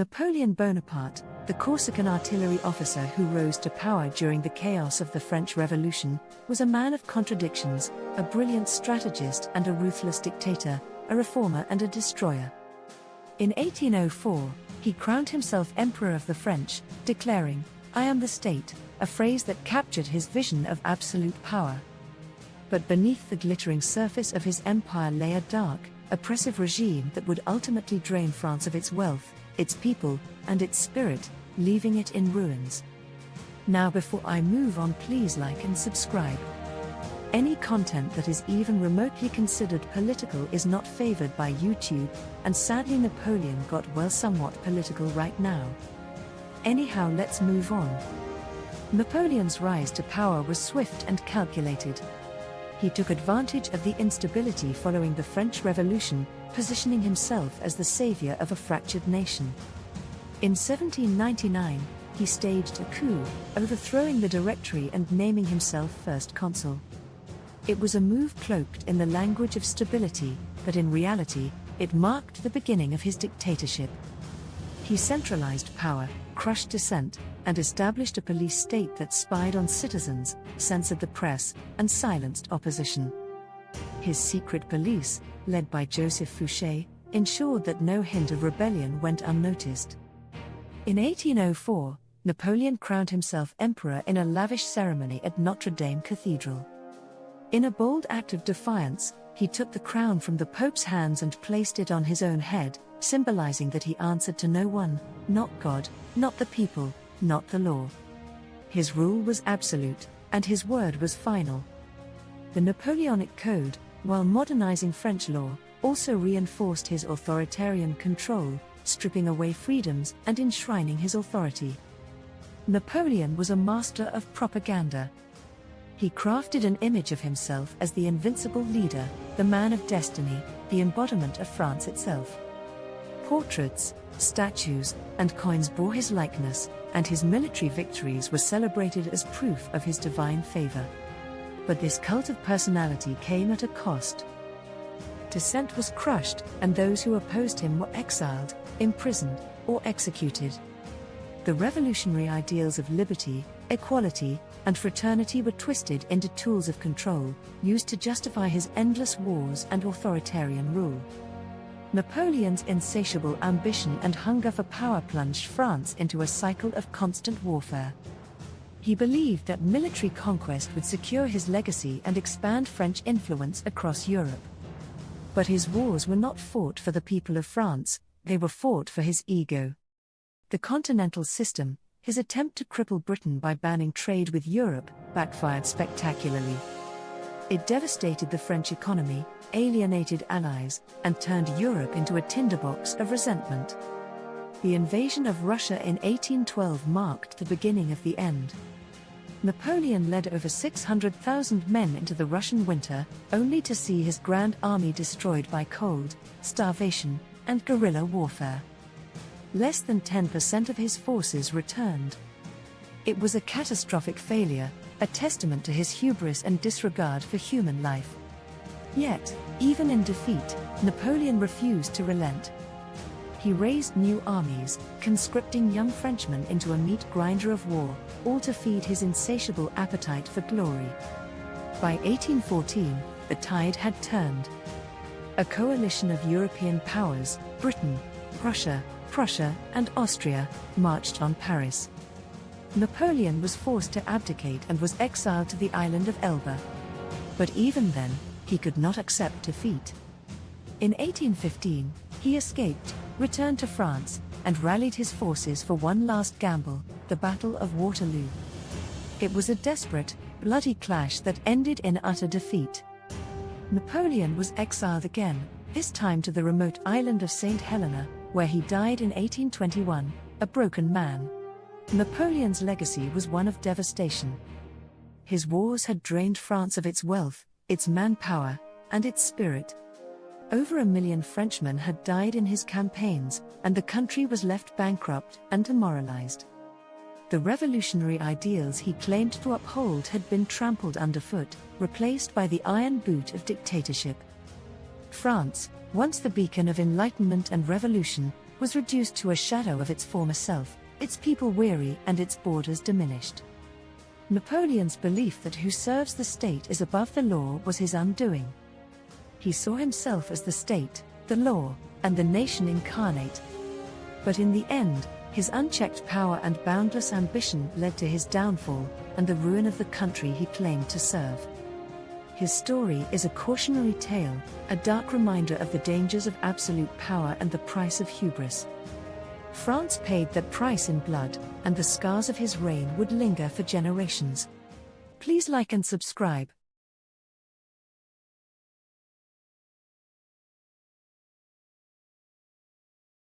Napoleon Bonaparte, the Corsican artillery officer who rose to power during the chaos of the French Revolution, was a man of contradictions, a brilliant strategist and a ruthless dictator, a reformer and a destroyer. In 1804, he crowned himself Emperor of the French, declaring, "I am the state," a phrase that captured his vision of absolute power. But beneath the glittering surface of his empire lay a dark, oppressive regime that would ultimately drain France of its wealth, its people, and its spirit, leaving it in ruins. Now before I move on, please like and subscribe. Any content that is even remotely considered political is not favored by YouTube, and sadly Napoleon got somewhat political right now. Anyhow, let's move on. Napoleon's rise to power was swift and calculated. He took advantage of the instability following the French Revolution, positioning himself as the savior of a fractured nation. In 1799, he staged a coup, overthrowing the Directory and naming himself first consul. It was a move cloaked in the language of stability, but in reality, it marked the beginning of his dictatorship. He centralized power, crushed dissent, and established a police state that spied on citizens, censored the press, and silenced opposition. His secret police, led by Joseph Fouché, ensured that no hint of rebellion went unnoticed. In 1804, Napoleon crowned himself emperor in a lavish ceremony at Notre Dame Cathedral. In a bold act of defiance, he took the crown from the Pope's hands and placed it on his own head, symbolizing that he answered to no one, not God, not the people, not the law. His rule was absolute, and his word was final. The Napoleonic Code, while modernizing French law, also reinforced his authoritarian control, stripping away freedoms and enshrining his authority. Napoleon was a master of propaganda. He crafted an image of himself as the invincible leader, the man of destiny, the embodiment of France itself. Portraits, statues, and coins bore his likeness, and his military victories were celebrated as proof of his divine favor. But this cult of personality came at a cost. Dissent was crushed, and those who opposed him were exiled, imprisoned, or executed. The revolutionary ideals of liberty, equality, and fraternity were twisted into tools of control, used to justify his endless wars and authoritarian rule. Napoleon's insatiable ambition and hunger for power plunged France into a cycle of constant warfare. He believed that military conquest would secure his legacy and expand French influence across Europe. But his wars were not fought for the people of France, they were fought for his ego. The continental system, his attempt to cripple Britain by banning trade with Europe, backfired spectacularly. It devastated the French economy, alienated allies, and turned Europe into a tinderbox of resentment. The invasion of Russia in 1812 marked the beginning of the end. Napoleon led over 600,000 men into the Russian winter, only to see his grand army destroyed by cold, starvation, and guerrilla warfare. Less than 10% of his forces returned. It was a catastrophic failure, a testament to his hubris and disregard for human life. Yet, even in defeat, Napoleon refused to relent. He raised new armies, conscripting young Frenchmen into a meat grinder of war, all to feed his insatiable appetite for glory. By 1814, the tide had turned. A coalition of European powers, Britain, Prussia, and Austria, marched on Paris. Napoleon was forced to abdicate and was exiled to the island of Elba. But even then, he could not accept defeat. In 1815, he escaped, returned to France, and rallied his forces for one last gamble, the Battle of Waterloo. It was a desperate, bloody clash that ended in utter defeat. Napoleon was exiled again, this time to the remote island of St. Helena, where he died in 1821, a broken man. Napoleon's legacy was one of devastation. His wars had drained France of its wealth, its manpower, and its spirit. Over 1 million Frenchmen had died in his campaigns, and the country was left bankrupt and demoralized. The revolutionary ideals he claimed to uphold had been trampled underfoot, replaced by the iron boot of dictatorship. France, once the beacon of enlightenment and revolution, was reduced to a shadow of its former self, its people weary and its borders diminished. Napoleon's belief that who serves the state is above the law was his undoing. He saw himself as the state, the law, and the nation incarnate. But in the end, his unchecked power and boundless ambition led to his downfall and the ruin of the country he claimed to serve. His story is a cautionary tale, a dark reminder of the dangers of absolute power and the price of hubris. France paid that price in blood, and the scars of his reign would linger for generations. Please like and subscribe.